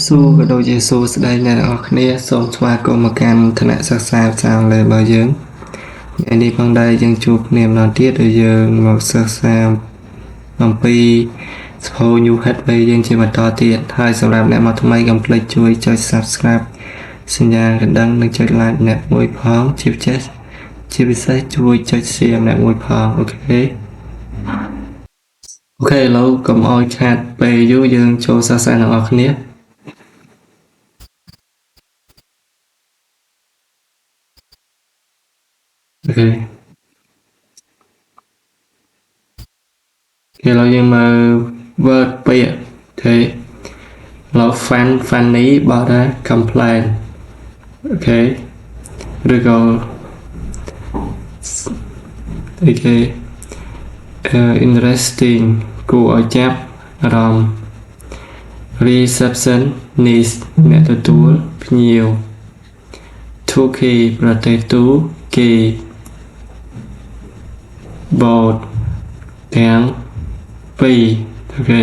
សួរក៏ដូចជាសួស្តីអ្នកទាំងអស់គ្នាសូមស្វាគមន៍មកកាន់ឋានៈសិក្សាភាសាអង់គ្លេសរបស់យើងថ្ងៃនេះផងដែរយើងជួបគ្នាម្ដងទៀតហើយយើងមកសិក្សាអំពីសភៅ New Headway យើងជាបន្តទៀតហើយសម្រាប់អ្នកមកថ្មីកុំភ្លេចជួយចុច Subscribe សញ្ញាកណ្ដឹងនិងចុច Like អ្នកមួយផងជាពិសេសជួយចុច Share អ្នកមួយផងអូខេឥឡូវកុំឲ្យខាតពេលយូរយើងចូលសិក្សាអ្នកនរគ្នាអូខេឥឡូវយើងមើល word ពាក្យអូខេឥឡូវ funny បោះថា complain អូខេឬក៏អូខេinteresting គួរឲ្យចាប់អារម្មណ៍ reception អ្នកទទួលភ្ញៀវ Turkey ប្រទេសទូគី both ទាំងពីរអូខេ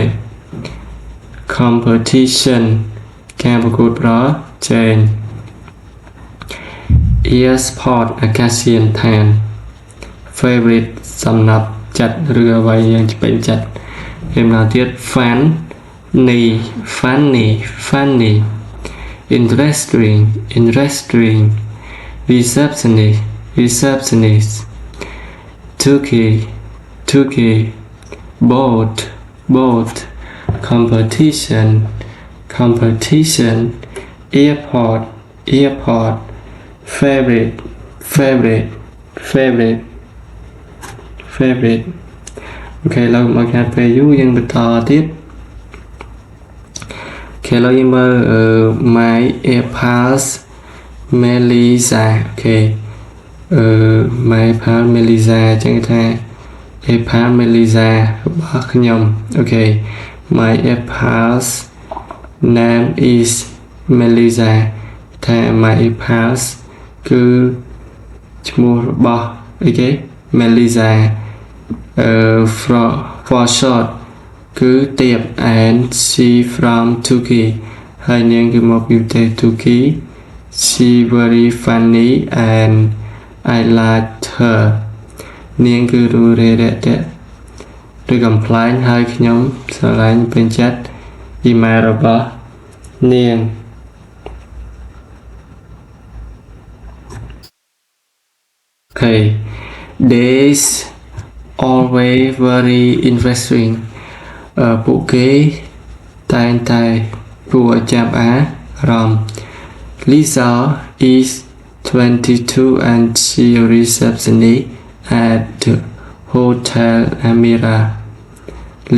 competition ការប្រកួតប្រជែង airport អាកាសយានដ្ឋាន favorite សំណប់ចិត្តឬអ្វីយ៉ាងពេញចិត្តគេមកទៀត funny interesting receptionist Turkey boat competition airport favorite អូខេឥឡូវមកខាត់ពេលយូរយើងបន្តទៀតអូខេឥឡូវយើងមើល my airpass Melissa អូខេmy airpass Melissa ចឹងថា airpass Melissa របស់ខ្ញុំអូខេ my airpass name is Melissa ថា my airpass គឺឈ្មោះរបស់អីគេ Melissa for short គឺទៀប and she from Turkey ហើយនាងគឺមកពីប្រទេស Turkey she very funny and I like her នាងគឺរួសរាយរាក់ទាក់ឬកំ pl ែងហើយខ្ញុំស្រឡាញ់ពេញចិត្ត email របស់នាងអូខេ days always very interesting ពួកគេតែងតែគួរឲ្យចាប់អារម្មណ៍ Lisa is 22 and she receptionist at the Hotel Amira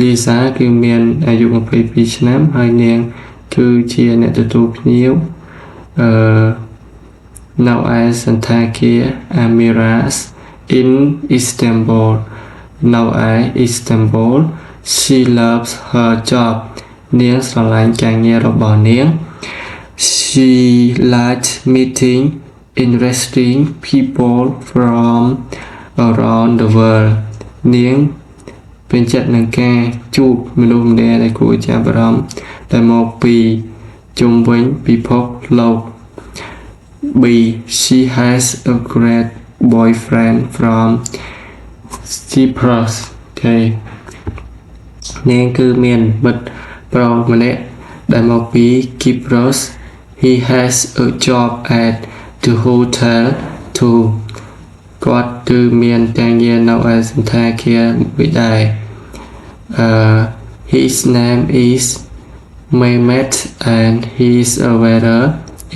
Lisa គឺមានអាយុ22ឆ្នាំហើយនាងគឺជាអ្នកទទួលភ្ញៀវនៅឯសន្តាគារ Amiras in Istanbul នៅឯ Istanbul she loves her job នាងស្រឡាញ់ការងាររបស់នាង she likes meeting interesting people from around the world នាងពេញចិត្តនឹងការជួបមនុស្សម្នាក់ដែលគួរចាប់អារម្មណ៍ដែលមកពីជុំវិញពិភពលោក B she has a great boyfriend from Cyprus អូខេនាងគឺមានមិត្តប្រុសម្នាក់ដែលមកពី Cyprus he has a job at the hotel too គាត់គឺមានការងារនៅឯសន្តាគារមួយដែរ his name is Mehmet and he is a waiter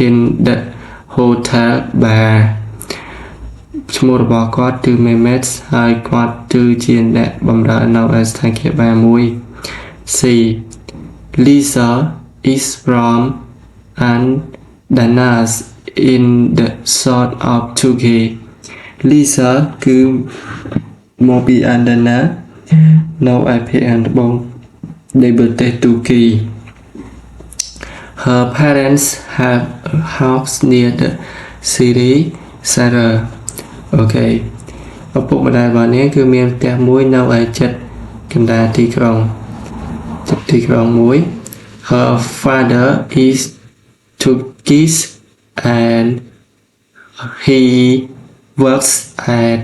in the hotel bar ឈ្មោះរបស់គាត់គឺ Mehmet ហើយគាត់គឺជាអ្នកបម្រើនៅឯសន្តាគារ bar មួយ C Lisa is from Andanas in the south of Turkey Lisa គឺមកពី Andana នៅឯភាគខាងត្បូងនៃប្រទេសទូគី Her parents have a house near the city center អូខេឪពុកម្ដាយរបស់នាងគឺមានផ្ទះមួយនៅឯជិតកណ្ដាលទីក្រុងមួយ her father is Turkish and he works at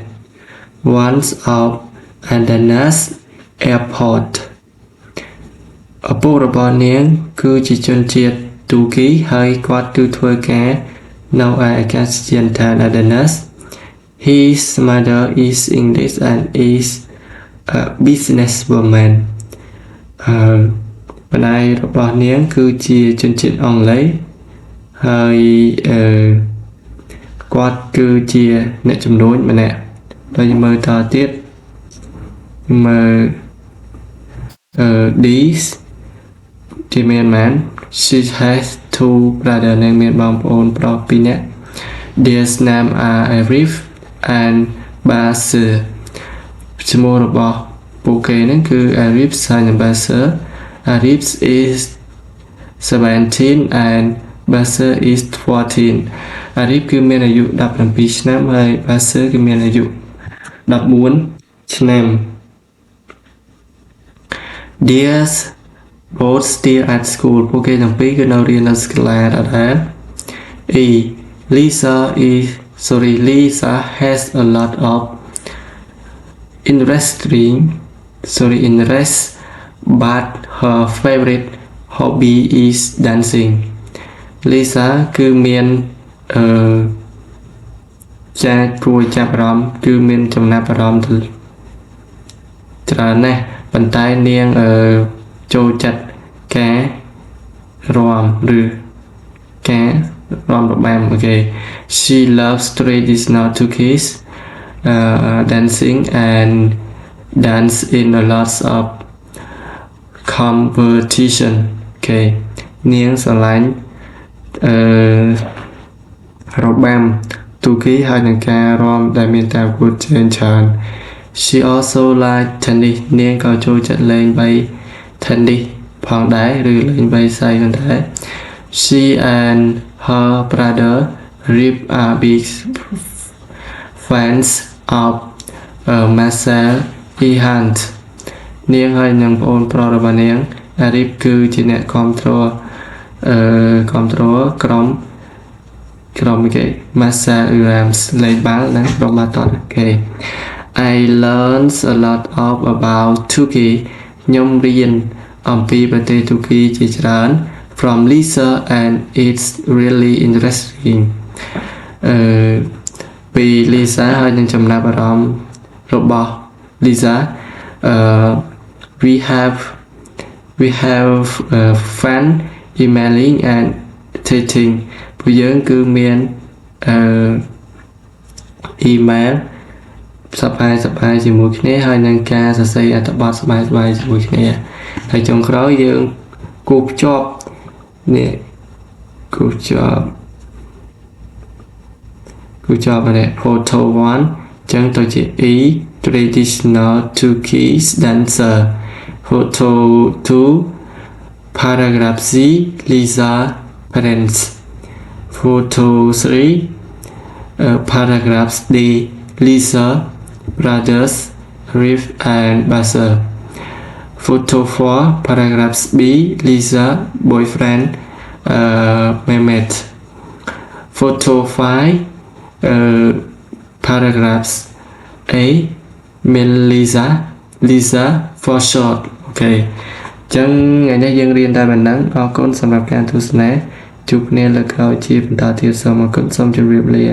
one of Athens airport ឪពុករបស់នាងគឺជាជនជាតិទូគីហើយគាត់គឺធ្វើការនៅឯអាកាសយានដ្ឋាន Athens. His mother is English and is a businesswoman. ម្ដាយរបស់នាងគឺជាជនជាតិអង់គ្លេសហើយគាត់គឺជាអ្នកជំនួញម្នាក់ហើយមើលតទៀតមើលThese ជាមានមែន She has two brother និងមានបងប្អូនប្រុស2នាក់ Their name are Arif and Basir ឈ្មោះរបស់ពួកគេហ្នឹងគឺ Arif ហើយនិង Basir Arif is 17 and Basir is 14 Arif គឺមានអាយុ17ឆ្នាំហើយ Basir គឺមានអាយុ14ឆ្នាំ There's both still at school ពួកគេទាំងពីរគឺនៅរៀននៅសាលាដដែល Lisa has a lot of interest but her favorite hobby is dancing Lisa គឺមានគួរចាប់អារម្មណ៍គឺមានចំណាប់អារម្មណ៍ច្រើនណាស់ប៉ុន្តែនាងចូលចិត្តការរាំឬការរាំរបាំអូខេ She loves traditional Turkish dancing and dance in a lot of competition អូខេនាងស្រឡាញ់របាំទូគីហើយនឹងការរាំដែលមានតាមប្រកួតច្រើន She also like tennis នាងក៏ចូលចិត្តលេងបី tennis ផងដែរឬលេងបីសៃផងដែរ She and her brother Rip are big fans of Marcel Ehant នាងហើយនឹងប្អូនប្រុសរបស់នាង Rip គឺជាអ្នកគ្រប់គ្រងក្រុមគេ Marcel Ehant លេងបាល់និងក្រុមបាល់ទាត់អូខេI learned a lot about Turkey ខ្ញុំរៀនអំពីប្រទេសទូគីជាច្រើន from Lisa and it's really interesting ពី Lisa ហើយនឹងចំណាប់អារម្មណ៍របស់ Lisa we have fun emailing and texting ពួកយើងគឺមានemail សប្បាយជាមួយគ្នាហើយនឹងការសរសេរអត្ថបទសប្បាយជាមួយគ្នាហើយចុងក្រោយយើងគូភ្ជាប់នេះគូភ្ជាប់នេះ photo 1ចឹងទៅជា E traditional Turkish dancer photo 2 paragraph C Lisa parents photo 3 paragraph D Lisa brothers Rif and Basir Photo 4 paragraphs B Lisa boyfriend Mehmet Photo 5 paragraphs A Lisa for short អូខេចឹងថ្ងៃនេះយើងរៀនតែប៉ុណ្ណឹងអរគុណសម្រាប់ការទស្សនាជួបគ្នាលើកក្រោយជាបន្តទៀតសូមអរគុណសូមជម្រាបលា